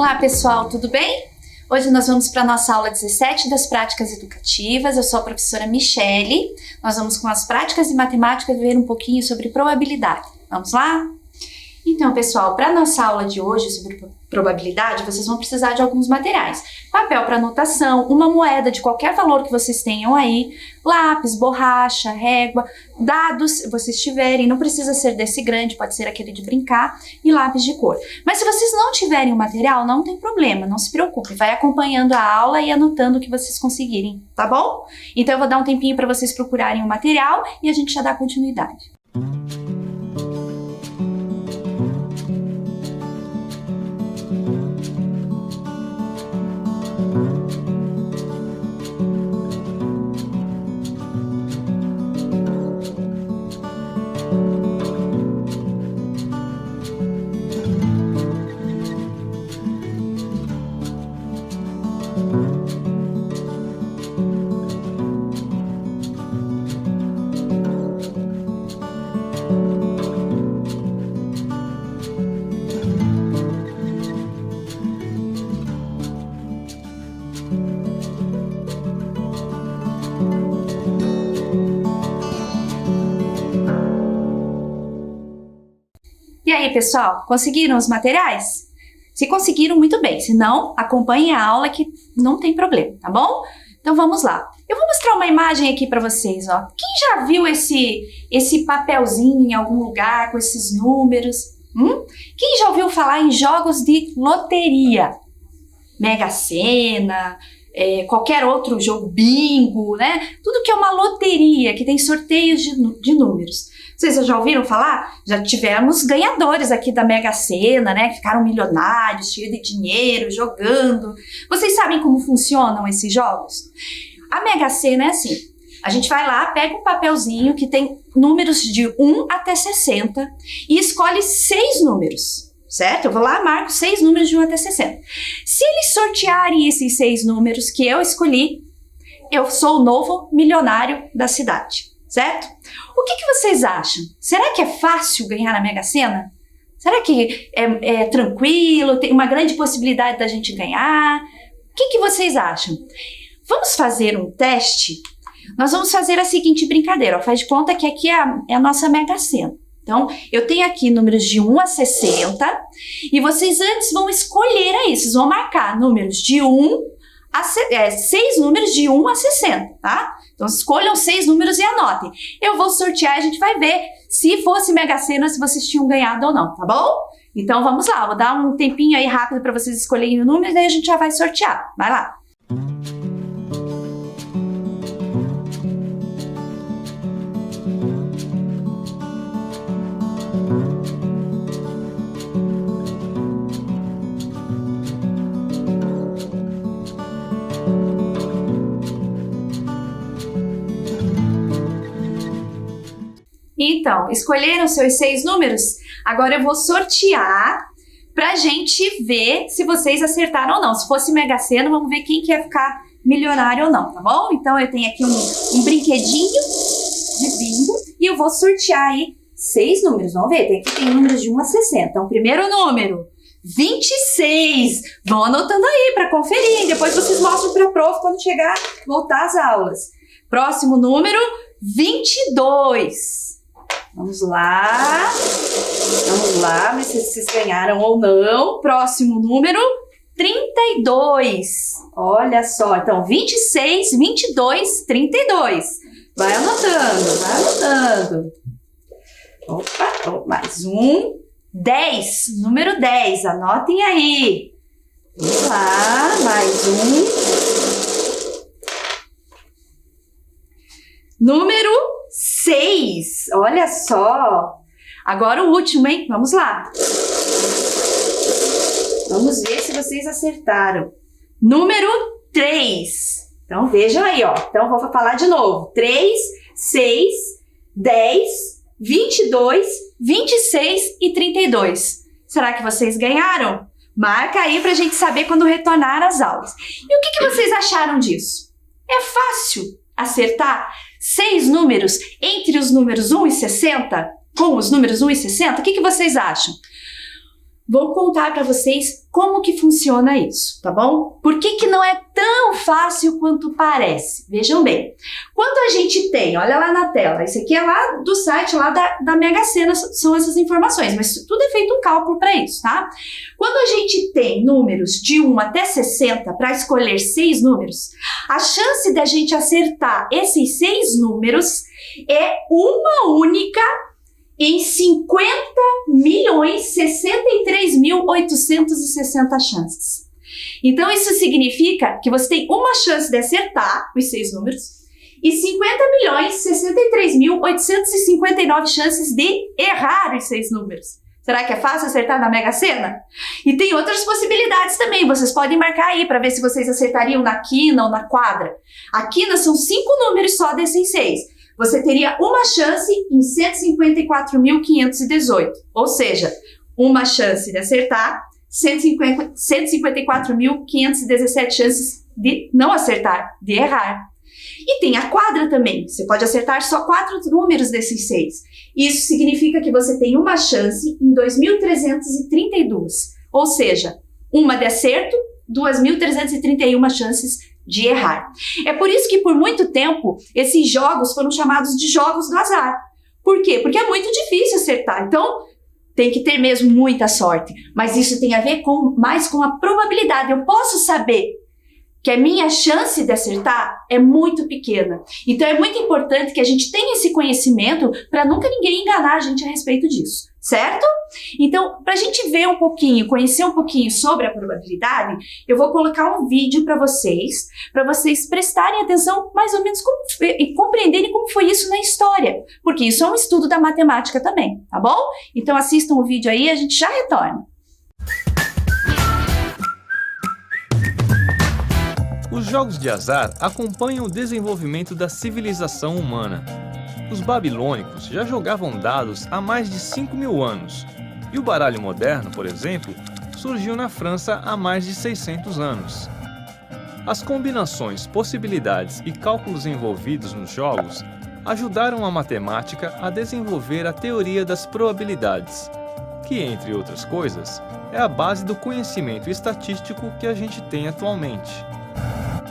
Olá pessoal, tudo bem? Hoje nós vamos para a nossa aula 17 das práticas educativas. Eu sou a professora Michele. Nós vamos com as práticas de matemática ver um pouquinho sobre probabilidade. Vamos lá? Então pessoal, para a nossa aula de hoje sobre probabilidade, vocês vão precisar de alguns materiais. Papel para anotação, uma moeda de qualquer valor que vocês tenham aí, lápis, borracha, régua, dados, se vocês tiverem, não precisa ser desse grande, pode ser aquele de brincar, e lápis de cor. Mas se vocês não tiverem o material, não tem problema, não se preocupe, vai acompanhando a aula e anotando o que vocês conseguirem, tá bom? Então eu vou dar um tempinho para vocês procurarem o material e a gente já dá continuidade. E aí, pessoal, conseguiram os materiais? Se conseguiram, muito bem. Se não, acompanhem a aula que não tem problema, tá bom? Então vamos lá. Eu vou mostrar uma imagem aqui para vocês, ó. Quem já viu esse papelzinho em algum lugar com esses números? Quem já ouviu falar em jogos de loteria? Mega Sena, qualquer outro jogo, bingo, né? Tudo que é uma loteria, que tem sorteios de números. Vocês já ouviram falar? Já tivemos ganhadores aqui da Mega Sena, né? Que ficaram milionários, cheios de dinheiro, jogando. Vocês sabem como funcionam esses jogos? A Mega Sena é assim. A gente vai lá, pega um papelzinho que tem números de 1 até 60 e escolhe 6 números, certo? Eu vou lá, marco 6 números de 1 até 60. Se eles sortearem esses 6 números que eu escolhi, eu sou o novo milionário da cidade, certo? O que vocês acham? Será que é fácil ganhar na Mega Sena? Será que é tranquilo? Tem uma grande possibilidade da gente ganhar? O que vocês acham? Vamos fazer um teste? Nós vamos fazer a seguinte brincadeira. Ó, faz de conta que aqui é a nossa Mega Sena. Então, eu tenho aqui números de 1 a 60 e vocês antes vão escolher aí. Vocês vão marcar números de 6 números de 1 a 60, tá? Então, escolham 6 números e anotem. Eu vou sortear e a gente vai ver se fosse Mega Sena, se vocês tinham ganhado ou não, tá bom? Então, vamos lá. Vou dar um tempinho aí rápido para vocês escolherem o número e daí a gente já vai sortear. Vai lá. Então, escolheram seus 6 números? Agora eu vou sortear pra gente ver se vocês acertaram ou não. Se fosse Mega Sena, vamos ver quem que ia ficar milionário ou não, tá bom? Então eu tenho aqui um brinquedinho de bingo e eu vou sortear aí 6 números. Vamos ver, aqui tem números de 1 a 60. Então, primeiro número, 26. Vão anotando aí pra conferir. Depois vocês mostram pra prof quando voltar às aulas. Próximo número, 22. Vamos lá, ver se vocês ganharam ou não. Próximo número, 32. Olha só, então 26, 22, 32. Vai anotando. Opa, mais um. 10, número 10, anotem aí. Vamos lá, mais um. Número 6, olha só. Agora o último, hein? Vamos lá. Vamos ver se vocês acertaram. Número 3. Então vejam aí, ó. Então vou falar de novo. 3, 6, 10, 22, 26 e 32. Será que vocês ganharam? Marca aí pra gente saber quando retornar às aulas. E o que vocês acharam disso? É fácil acertar 6 números entre os números 1 e 60? Com os números 1 e 60? O que vocês acham? vou contar para vocês como que funciona isso, tá bom? Por que não é tão fácil quanto parece? Vejam bem, quando a gente tem, olha lá na tela, isso aqui é lá do site lá da Mega Sena, são essas informações, mas tudo é feito um cálculo para isso, tá? Quando a gente tem números de 1 até 60 para escolher 6 números, a chance da gente acertar esses 6 números é uma única em 50.063.860 chances. Então, isso significa que você tem uma chance de acertar os 6 números e 50.063.859 chances de errar os 6 números. Será que é fácil acertar na Mega Sena? E tem outras possibilidades também. Vocês podem marcar aí para ver se vocês acertariam na quina ou na quadra. A quina são 5 números só desses 6. Você teria uma chance em 154.518, ou seja, uma chance de acertar, 154.517 chances de não acertar, de errar. E tem a quadra também, você pode acertar só 4 números desses 6. Isso significa que você tem uma chance em 2.332, ou seja, uma de acerto, 2.331 chances de errar. É por isso que por muito tempo esses jogos foram chamados de jogos do azar. Por quê? Porque é muito difícil acertar. Então, tem que ter mesmo muita sorte. Mas isso tem a ver mais com a probabilidade. Eu posso saber que a minha chance de acertar é muito pequena. Então, é muito importante que a gente tenha esse conhecimento para nunca ninguém enganar a gente a respeito disso. Certo? Então, para a gente ver um pouquinho, conhecer um pouquinho sobre a probabilidade, eu vou colocar um vídeo para vocês prestarem atenção mais ou menos e compreenderem como foi isso na história, porque isso é um estudo da matemática também, tá bom? Então assistam o vídeo aí e a gente já retorna. Os jogos de azar acompanham o desenvolvimento da civilização humana. Os babilônicos já jogavam dados há mais de 5.000 anos, e o baralho moderno, por exemplo, surgiu na França há mais de 600 anos. As combinações, possibilidades e cálculos envolvidos nos jogos ajudaram a matemática a desenvolver a teoria das probabilidades, que, entre outras coisas, é a base do conhecimento estatístico que a gente tem atualmente.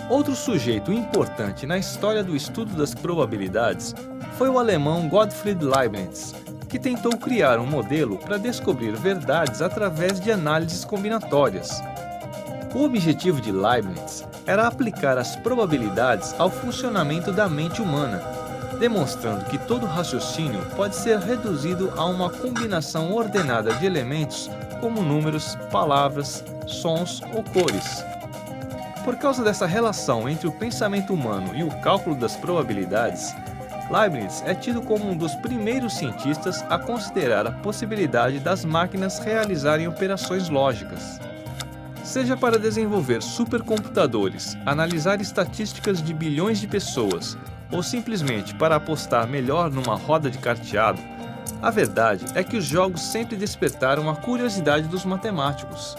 Outro sujeito importante na história do estudo das probabilidades foi o alemão Gottfried Leibniz, que tentou criar um modelo para descobrir verdades através de análises combinatórias. O objetivo de Leibniz era aplicar as probabilidades ao funcionamento da mente humana, demonstrando que todo raciocínio pode ser reduzido a uma combinação ordenada de elementos como números, palavras, sons ou cores. Por causa dessa relação entre o pensamento humano e o cálculo das probabilidades, Leibniz é tido como um dos primeiros cientistas a considerar a possibilidade das máquinas realizarem operações lógicas. Seja para desenvolver supercomputadores, analisar estatísticas de bilhões de pessoas ou simplesmente para apostar melhor numa roda de carteado, a verdade é que os jogos sempre despertaram a curiosidade dos matemáticos.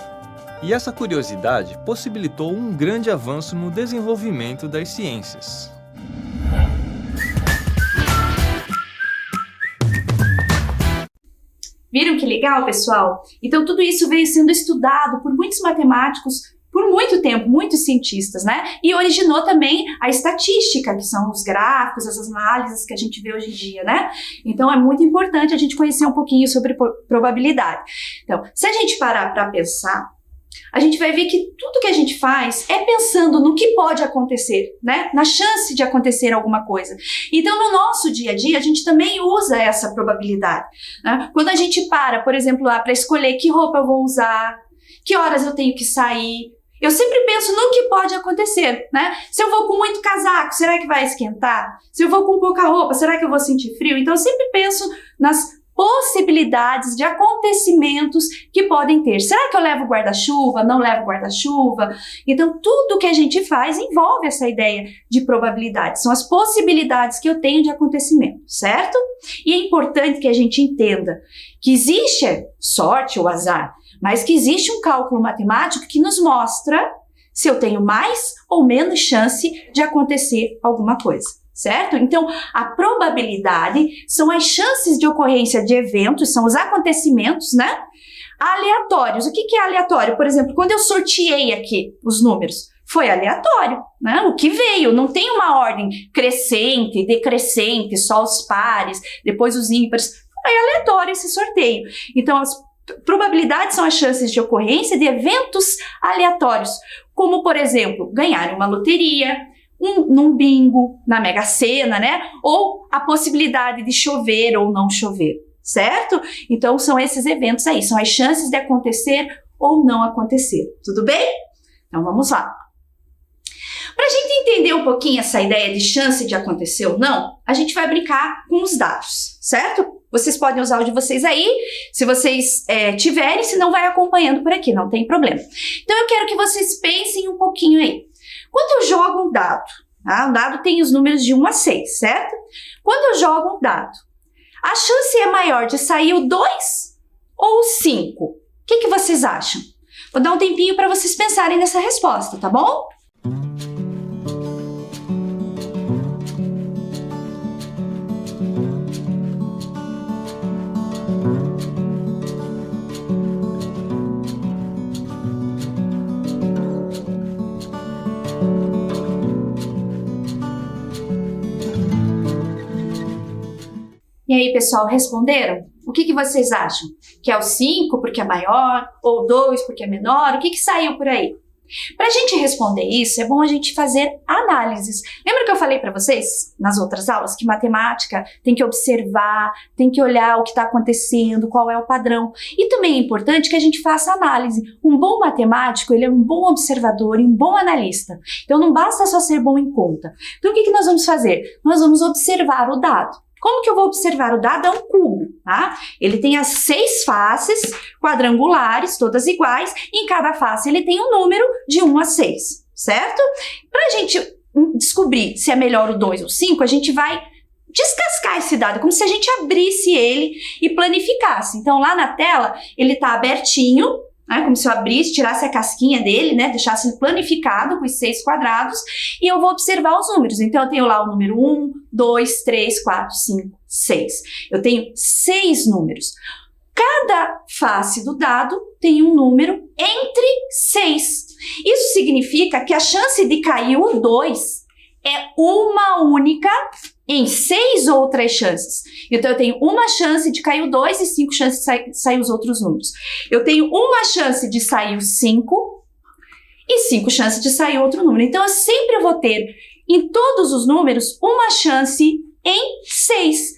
E essa curiosidade possibilitou um grande avanço no desenvolvimento das ciências. Viram que legal, pessoal? Então tudo isso veio sendo estudado por muitos matemáticos por muito tempo, muitos cientistas, né? E originou também a estatística, que são os gráficos, essas análises que a gente vê hoje em dia, né? Então é muito importante a gente conhecer um pouquinho sobre probabilidade. Então, se a gente parar para pensar, a gente vai ver que tudo que a gente faz é pensando no que pode acontecer, né? Na chance de acontecer alguma coisa. Então, no nosso dia a dia, a gente também usa essa probabilidade, né? Quando a gente para, por exemplo, lá para escolher que roupa eu vou usar, que horas eu tenho que sair, eu sempre penso no que pode acontecer, né? Se eu vou com muito casaco, será que vai esquentar? Se eu vou com pouca roupa, será que eu vou sentir frio? Então, eu sempre penso nas possibilidades de acontecimentos que podem ter. Será que eu levo guarda-chuva? Não levo guarda-chuva? Então, tudo que a gente faz envolve essa ideia de probabilidade. São as possibilidades que eu tenho de acontecimento, certo? E é importante que a gente entenda que existe sorte ou azar, mas que existe um cálculo matemático que nos mostra se eu tenho mais ou menos chance de acontecer alguma coisa. Certo? Então, a probabilidade são as chances de ocorrência de eventos, são os acontecimentos, né? aleatórios. O que é aleatório? Por exemplo, quando eu sorteei aqui os números, foi aleatório, né? O que veio, não tem uma ordem crescente, decrescente, só os pares, depois os ímpares. Foi aleatório esse sorteio. Então, as probabilidades são as chances de ocorrência de eventos aleatórios, como, por exemplo, ganhar uma loteria, num bingo, na Mega Sena, né? Ou a possibilidade de chover ou não chover, certo? Então, são esses eventos aí, são as chances de acontecer ou não acontecer, tudo bem? Então, vamos lá. Para a gente entender um pouquinho essa ideia de chance de acontecer ou não, a gente vai brincar com os dados, certo? Vocês podem usar o de vocês aí, se vocês tiverem, se não vai acompanhando por aqui, não tem problema. Então, eu quero que vocês pensem um pouquinho aí. Quando eu jogo um dado, tá? Um dado tem os números de 1 a 6, certo? Quando eu jogo um dado, a chance é maior de sair o 2 ou o 5? O que vocês acham? Vou dar um tempinho para vocês pensarem nessa resposta, tá bom? E aí, pessoal, responderam? O que vocês acham? Que é o 5 porque é maior, ou o 2 porque é menor? O que saiu por aí? Para a gente responder isso, é bom a gente fazer análises. Lembra que eu falei para vocês nas outras aulas que matemática tem que observar, tem que olhar o que está acontecendo, qual é o padrão. E também é importante que a gente faça análise. Um bom matemático, ele é um bom observador e um bom analista. Então não basta só ser bom em conta. Então o que nós vamos fazer? Nós vamos observar o dado. Como que eu vou observar o dado? É um cubo, tá? Ele tem as 6 faces quadrangulares, todas iguais, e em cada face ele tem um número de 1 a 6, certo? Para a gente descobrir se é melhor o 2 ou o 5, a gente vai descascar esse dado, como se a gente abrisse ele e planificasse. Então, lá na tela, ele está abertinho, né, como se eu abrisse, tirasse a casquinha dele, né, deixasse ele planificado com os 6 quadrados, e eu vou observar os números. Então, eu tenho lá o número 1, 2, 3, 4, 5, 6. Eu tenho 6 números. Cada face do dado tem um número entre 6. Isso significa que a chance de cair o 2 é uma única em 6 outras chances. Então, eu tenho uma chance de cair o 2 e 5 chances de sair os outros números. Eu tenho uma chance de sair o 5 e 5 chances de sair outro número. Então, eu sempre vou ter, em todos os números, uma chance em 6.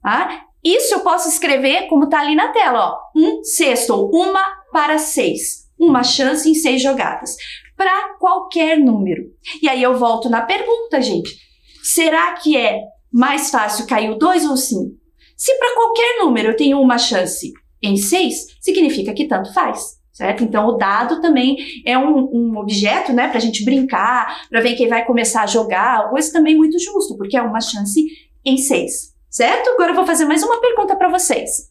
Tá? Isso eu posso escrever como está ali na tela, ó. 1/6, ou 1 para 6. Uma chance em 6 jogadas. Para qualquer número. E aí eu volto na pergunta, gente. Será que é mais fácil cair o 2 ou o 5? Se para qualquer número eu tenho uma chance em 6, significa que tanto faz, certo? Então, o dado também é um objeto, né, para a gente brincar, para ver quem vai começar a jogar, coisa também muito justo, porque é uma chance em 6, certo? Agora eu vou fazer mais uma pergunta para vocês.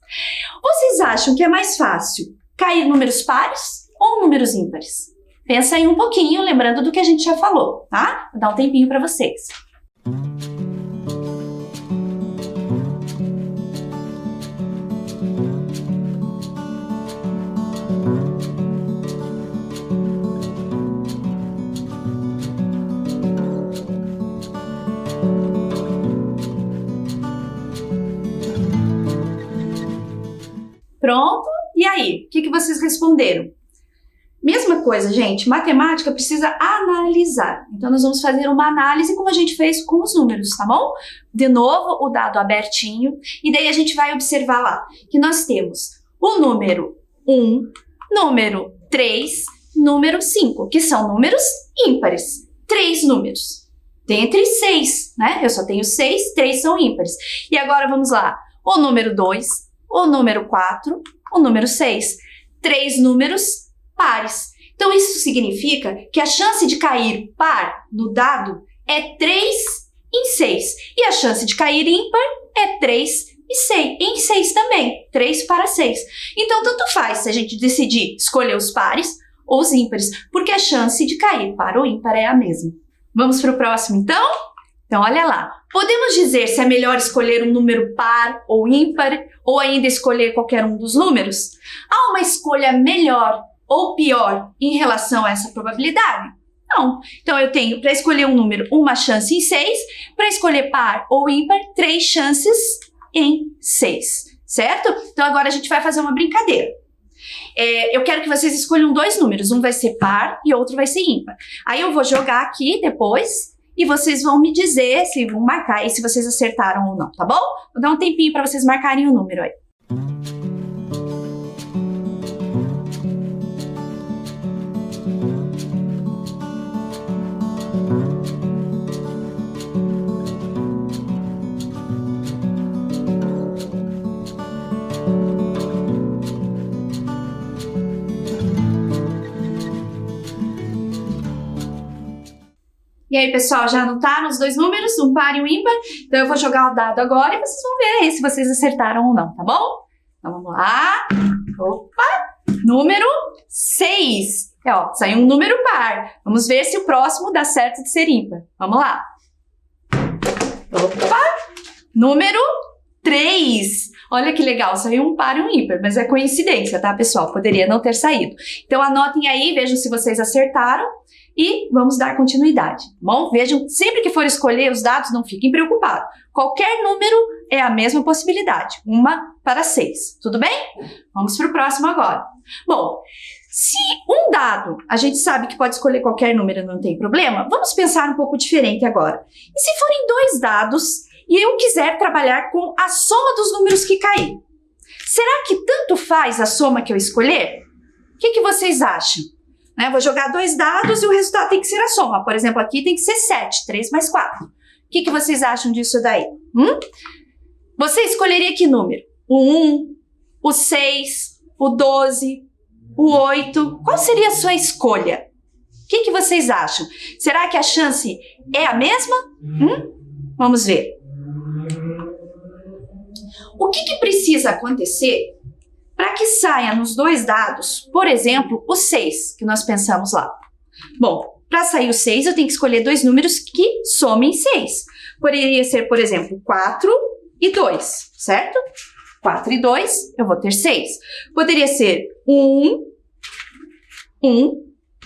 Vocês acham que é mais fácil cair números pares ou números ímpares? Pensa aí um pouquinho, lembrando do que a gente já falou, tá? Vou dar um tempinho para vocês. Pronto? E aí? O que vocês responderam? Mesma coisa, gente. Matemática precisa analisar. Então, nós vamos fazer uma análise como a gente fez com os números, tá bom? De novo, o dado abertinho. E daí a gente vai observar lá que nós temos o número 1, número 3, número 5, que são números ímpares. 3 números. Tem entre 6, né? Eu só tenho 6, 3 são ímpares. E agora vamos lá. O número 2, o número 4, o número 6. 3 números pares. Então, isso significa que a chance de cair par no dado é 3 em 6. E a chance de cair ímpar é 3 e 6. Em 6 também. 3 para 6. Então, tanto faz se a gente decidir escolher os pares ou os ímpares, porque a chance de cair par ou ímpar é a mesma. Vamos para o próximo, então? Então, olha lá. Podemos dizer se é melhor escolher um número par ou ímpar, ou ainda escolher qualquer um dos números? Há uma escolha melhor ou pior em relação a essa probabilidade? Não. Então, eu tenho, para escolher um número, uma chance em 6, para escolher par ou ímpar, 3 chances em 6, certo? Então, agora a gente vai fazer uma brincadeira. Eu quero que vocês escolham 2 números, um vai ser par e outro vai ser ímpar. Aí eu vou jogar aqui depois e vocês vão me dizer, se vão marcar aí se vocês acertaram ou não, tá bom? Vou dar um tempinho para vocês marcarem o número aí. E aí, pessoal, já anotaram os 2 números, um par e um ímpar? Então, eu vou jogar o dado agora e vocês vão ver aí se vocês acertaram ou não, tá bom? Então, vamos lá. Opa! Número 6. Ó, saiu um número par. Vamos ver se o próximo dá certo de ser ímpar. Vamos lá. Opa! Número 3. Olha que legal, saiu um par e um ímpar, mas é coincidência, tá, pessoal? Poderia não ter saído. Então, anotem aí, vejam se vocês acertaram. E vamos dar continuidade, tá bom? Vejam, sempre que for escolher os dados, não fiquem preocupados. Qualquer número é a mesma possibilidade, 1 para 6, tudo bem? Vamos para o próximo agora. Bom, se um dado a gente sabe que pode escolher qualquer número, não tem problema, vamos pensar um pouco diferente agora. E se forem 2 dados e eu quiser trabalhar com a soma dos números que cair? Será que tanto faz a soma que eu escolher? O que vocês acham? Vou jogar 2 dados e o resultado tem que ser a soma. Por exemplo, aqui tem que ser 7, 3 mais 4. O que vocês acham disso daí? Você escolheria que número? O 1, o 6, o 12, o 8? Qual seria a sua escolha? O que vocês acham? Será que a chance é a mesma? Vamos ver. O que precisa acontecer para que saia nos 2 dados, por exemplo, o 6, que nós pensamos lá? Bom, para sair o 6, eu tenho que escolher 2 números que somem 6. Poderia ser, por exemplo, 4 e 2, certo? 4 e 2, eu vou ter 6. Poderia ser 1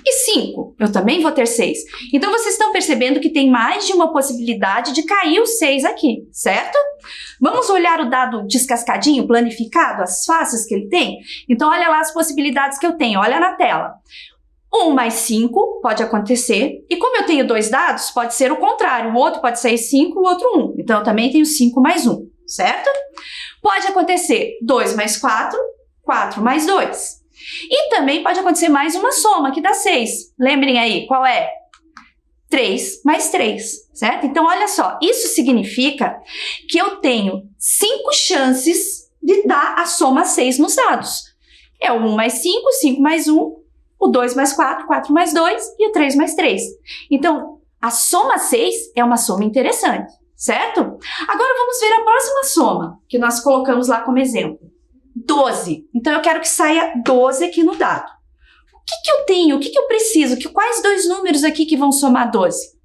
e 5, eu também vou ter 6. Então, vocês estão percebendo que tem mais de uma possibilidade de cair o 6 aqui, certo? Vamos olhar o dado descascadinho, planificado, as faces que ele tem? Então, olha lá as possibilidades que eu tenho, olha na tela. 1 mais 5 pode acontecer, e como eu tenho 2 dados, pode ser o contrário, o outro pode sair 5, o outro 1. Então, eu também tenho 5 mais 1, certo? Pode acontecer 2 mais 4, 4 mais 2. E também pode acontecer mais uma soma, que dá 6. Lembrem aí, qual é? 3 mais 3, certo? Então, olha só, isso significa que eu tenho 5 chances de dar a soma 6 nos dados. É o 1 mais 5, 5 mais 1, o 2 mais 4, 4 mais 2 e o 3 mais 3. Então, a soma 6 é uma soma interessante, certo? Agora, vamos ver a próxima soma, que nós colocamos lá como exemplo. 12. Então, eu quero que saia 12 aqui no dado. O que eu tenho? O que eu preciso? Quais 2 números aqui que vão somar 12?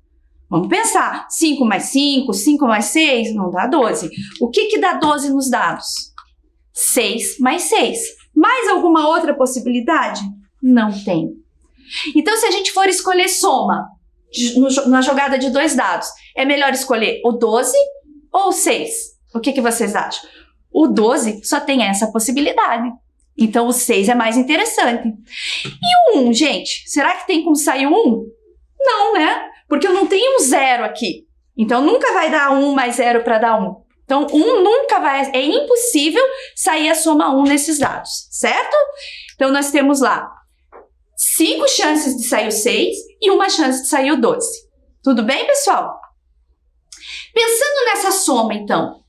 Vamos pensar. 5 mais 5, 5 mais 6, não dá 12. O que dá 12 nos dados? 6 mais 6. Mais alguma outra possibilidade? Não tem. Então, se a gente for escolher soma na jogada de 2 dados, é melhor escolher o 12 ou o 6? O que vocês acham? O 12 só tem essa possibilidade. Então, o 6 é mais interessante. E o 1, gente? Será que tem como sair o 1? Não, né? Porque eu não tenho um 0 aqui. Então, nunca vai dar 1 mais 0 para dar 1. Então, 1 nunca vai... É impossível sair a soma 1 nesses dados, certo? Então, nós temos lá 5 chances de sair o 6 e 1 chance de sair o 12. Tudo bem, pessoal? Pensando nessa soma, então...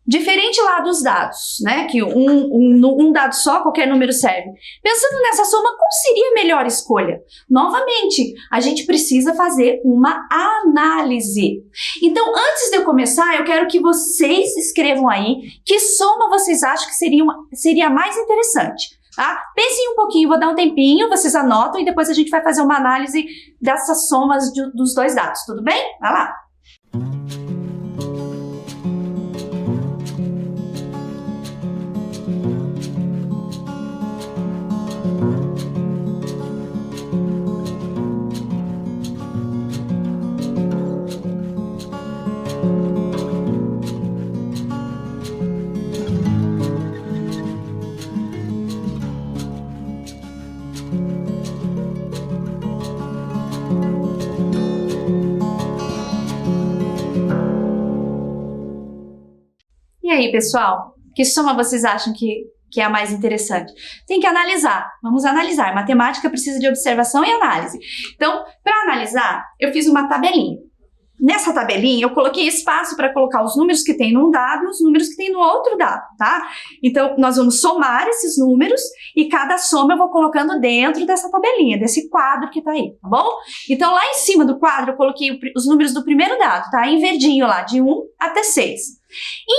Diferente lá dos dados, né? Que um dado só, qualquer número serve. Pensando nessa soma, qual seria a melhor escolha? Novamente, a gente precisa fazer uma análise. Então, antes de eu começar, eu quero que vocês escrevam aí que soma vocês acham que seria mais interessante. Tá? Pensem um pouquinho, vou dar um tempinho, vocês anotam e depois a gente vai fazer uma análise dessas somas dos 2 dados, tudo bem? Vai lá! aí, pessoal. Que soma vocês acham que é a mais interessante? Tem que analisar. Vamos analisar. Matemática precisa de observação e análise. Então, para analisar, eu fiz uma tabelinha. Nessa tabelinha, eu coloquei espaço para colocar os números que tem num dado e os números que tem no outro dado, tá? Então, nós vamos somar esses números e cada soma eu vou colocando dentro dessa tabelinha, desse quadro que tá aí, tá bom? Então, lá em cima do quadro, eu coloquei os números do primeiro dado, tá? Em verdinho lá, de 1 até 6.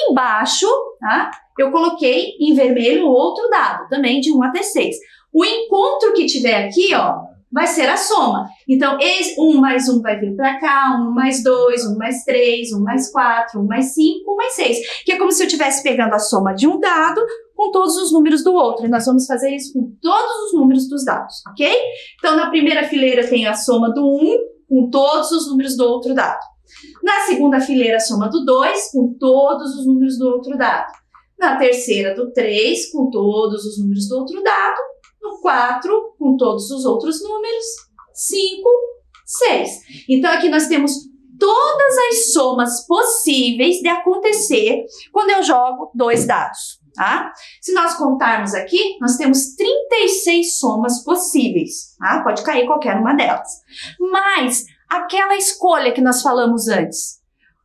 Embaixo, tá? Eu coloquei em vermelho o outro dado, também de 1 até 6. O encontro que tiver aqui, ó, vai ser a soma. Então, 1 mais 1 vai vir para cá, 1 mais 2, 1 mais 3, 1 mais 4, 1 mais 5, 1 mais 6. Que é como se eu estivesse pegando a soma de um dado com todos os números do outro. E nós vamos fazer isso com todos os números dos dados, ok? Então, na primeira fileira eu tenho a soma do 1 com todos os números do outro dado. Na segunda fileira, a soma do 2 com todos os números do outro dado. Na terceira, do 3 com todos os números do outro dado. No 4, com todos os outros números, 5, 6. Então, aqui nós temos todas as somas possíveis de acontecer quando eu jogo dois dados, tá? Se nós contarmos aqui, nós temos 36 somas possíveis, tá? Pode cair qualquer uma delas. Mas, aquela escolha que nós falamos antes,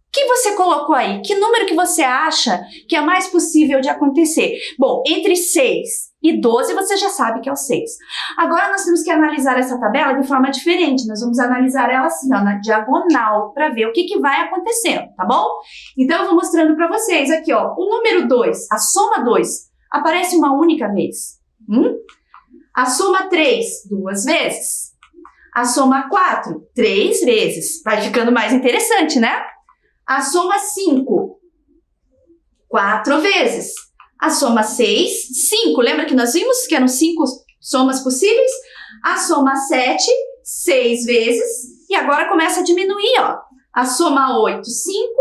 o que você colocou aí? Que número que você acha que é mais possível de acontecer? Bom, entre 6 e 12 você já sabe que é o 6. Agora nós temos que analisar essa tabela de forma diferente. Nós vamos analisar ela assim, ó, na diagonal, para ver o que vai acontecendo, tá bom? Então eu vou mostrando para vocês aqui, ó, o número 2, a soma 2, aparece uma única vez. A soma 3, 2 vezes. A soma 4, 3 vezes. Vai ficando mais interessante, né? A soma 5, 4 vezes. A soma 6, 5. Lembra que nós vimos que eram 5 somas possíveis? A soma 7, 6 vezes. E agora começa a diminuir, ó. A soma 8, 5.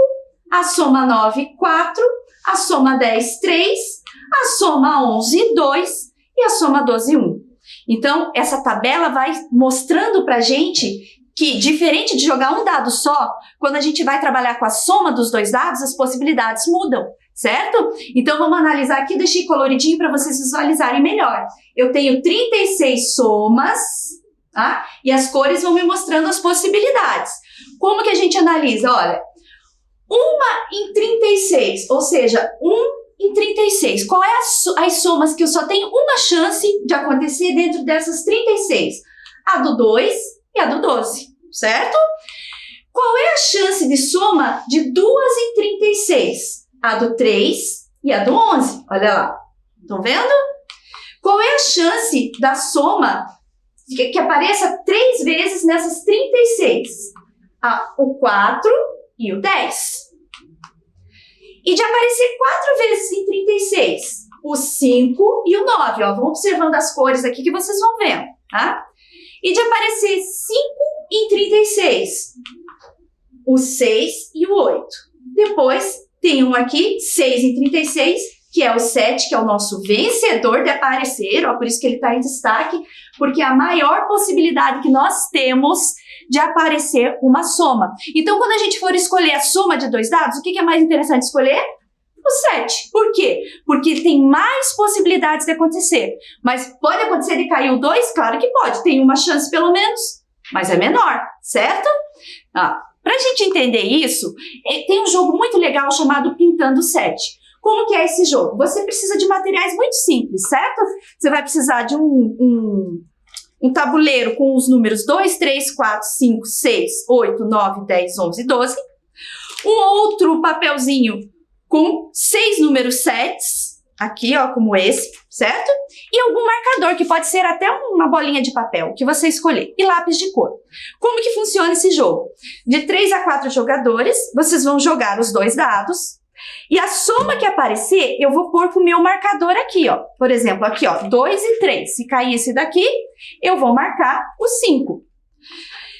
A soma 9, 4. A soma 10, 3. A soma 11, 2. E a soma 12, 1. Então, essa tabela vai mostrando pra gente que, diferente de jogar um dado só, quando a gente vai trabalhar com a soma dos dois dados, as possibilidades mudam, certo? Então, vamos analisar aqui, deixei coloridinho para vocês visualizarem melhor. Eu tenho 36 somas, tá? E as cores vão me mostrando as possibilidades. Como que a gente analisa? Olha, 1 em 36, ou seja, 1 em 36. Qual é as somas que eu só tenho uma chance de acontecer dentro dessas 36? A do 2 e a do 12, certo? Qual é a chance de soma de 2 em 36? A do 3 e a do 11, olha lá. Estão vendo? Qual é a chance da soma que apareça 3 vezes nessas 36? O 4 e o 10. E de aparecer 4 vezes em 36? O 5 e o 9, ó. Vão observando as cores aqui que vocês vão vendo, tá? E de aparecer 5 em 36, o 6 e o 8. Depois tem um aqui, 6 em 36, que é o 7, que é o nosso vencedor de aparecer, ó, por isso que ele está em destaque, porque é a maior possibilidade que nós temos de aparecer uma soma. Então, quando a gente for escolher a soma de dois dados, o que é mais interessante escolher? O 7. Por quê? Porque tem mais possibilidades de acontecer. Mas pode acontecer de cair o 2? Claro que pode. Tem uma chance pelo menos, mas é menor, certo? Para a gente entender isso, tem um jogo muito legal chamado Pintando 7. Como que é esse jogo? Você precisa de materiais muito simples, certo? Você vai precisar de um tabuleiro com os números 2, 3, 4, 5, 6, 8, 9, 10, 11, 12. Um outro papelzinho com 6 números 7, aqui, ó, como esse, certo? E algum marcador, que pode ser até uma bolinha de papel, que você escolher, e lápis de cor. Como que funciona esse jogo? De 3 a 4 jogadores, vocês vão jogar os dois dados, e a soma que aparecer, eu vou pôr com o meu marcador aqui, ó. Por exemplo, aqui, ó, 2 e 3. Se cair esse daqui, eu vou marcar o 5.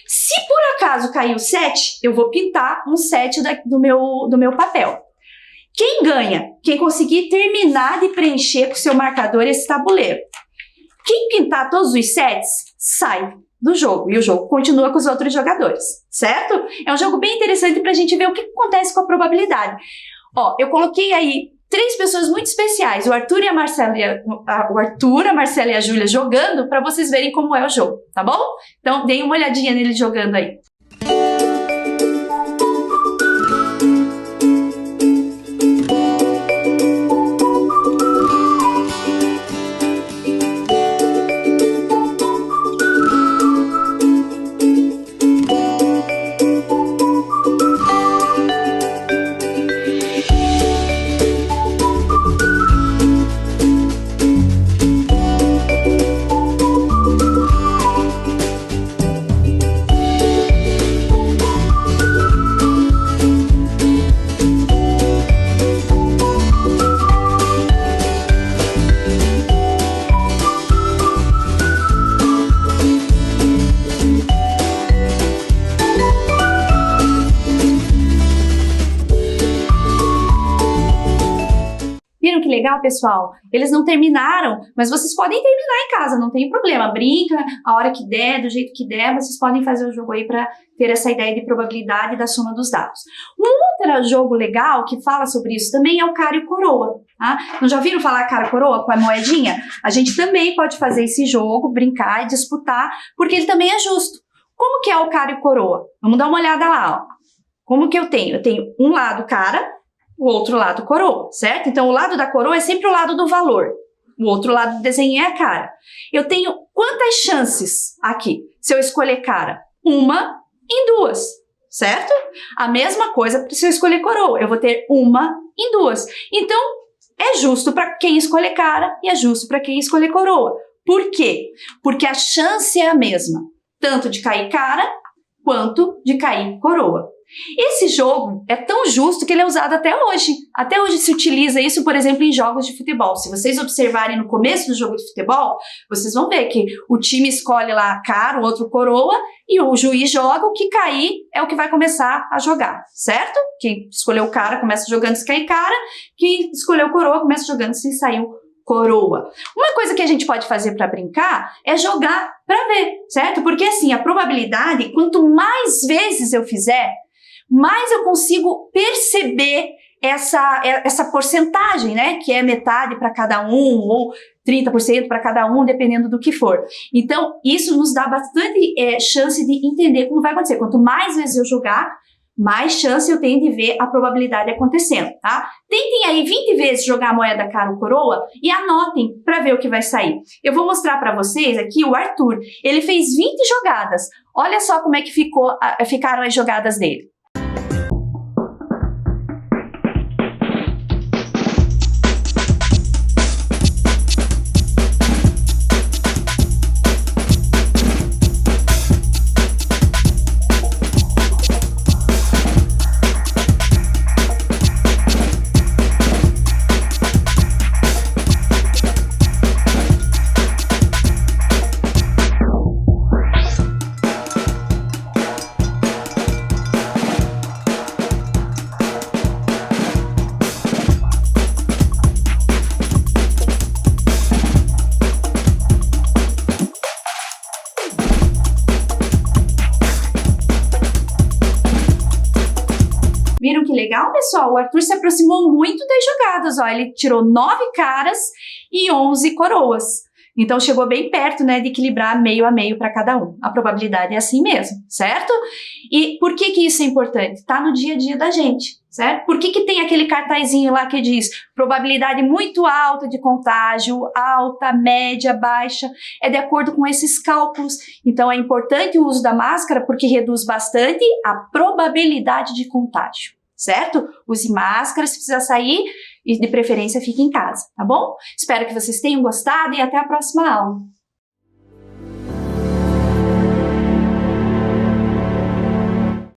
Se por acaso cair o 7, eu vou pintar um 7 do meu papel. Quem ganha? Quem conseguir terminar de preencher com o seu marcador esse tabuleiro. Quem pintar todos os 7 sai do jogo, e o jogo continua com os outros jogadores, certo? É um jogo bem interessante para a gente ver o que acontece com a probabilidade. Ó, eu coloquei aí três pessoas muito especiais, o Arthur, a Marcela e a Júlia jogando, para vocês verem como é o jogo, tá bom? Então, deem uma olhadinha nele jogando aí. Viram que legal, pessoal? Eles não terminaram, mas vocês podem terminar em casa, não tem problema. Brinca a hora que der, do jeito que der, vocês podem fazer o jogo aí para ter essa ideia de probabilidade da soma dos dados. Um outro jogo legal que fala sobre isso também é o cara e coroa, tá? Não já viram falar cara e coroa com a moedinha? A gente também pode fazer esse jogo, brincar e disputar, porque ele também é justo. Como que é o cara e coroa? Vamos dar uma olhada lá, ó. Como que eu tenho? Eu tenho um lado cara, o outro lado coroa, certo? Então, o lado da coroa é sempre o lado do valor. O outro lado do desenho é a cara. Eu tenho quantas chances aqui? Se eu escolher cara? 1 em 2, certo? A mesma coisa se eu escolher coroa. Eu vou ter 1 em 2. Então, é justo para quem escolher cara e é justo para quem escolher coroa. Por quê? Porque a chance é a mesma. Tanto de cair cara, quanto de cair coroa. Esse jogo é tão justo que ele é usado até hoje. Até hoje se utiliza isso, por exemplo, em jogos de futebol. Se vocês observarem no começo do jogo de futebol, vocês vão ver que o time escolhe lá a cara, o outro coroa, e o juiz joga, o que cair é o que vai começar a jogar, certo? Quem escolheu o cara começa jogando se cair cara, quem escolheu coroa começa jogando se saiu coroa. Uma coisa que a gente pode fazer para brincar é jogar para ver, certo? Porque assim, a probabilidade, quanto mais vezes eu fizer, mais eu consigo perceber essa porcentagem, né? Que é metade para cada um ou 30% para cada um, dependendo do que for. Então, isso nos dá bastante chance de entender como vai acontecer. Quanto mais vezes eu jogar, mais chance eu tenho de ver a probabilidade acontecendo, tá? Tentem aí 20 vezes jogar a moeda cara ou coroa e anotem para ver o que vai sair. Eu vou mostrar para vocês aqui o Arthur. Ele fez 20 jogadas. Olha só como é que ficaram as jogadas dele. Viram que legal, pessoal? O Arthur se aproximou muito das jogadas, ó. Ele tirou 9 caras e 11 coroas. Então, chegou bem perto, né, de equilibrar meio a meio para cada um. A probabilidade é assim mesmo, certo? E por que que isso é importante? Tá no dia a dia da gente, certo? Por que que tem aquele cartazinho lá que diz probabilidade muito alta de contágio, alta, média, baixa? É de acordo com esses cálculos. Então, é importante o uso da máscara porque reduz bastante a probabilidade de contágio, certo? Use máscara se precisar sair e, de preferência, fique em casa, tá bom? Espero que vocês tenham gostado e até a próxima aula.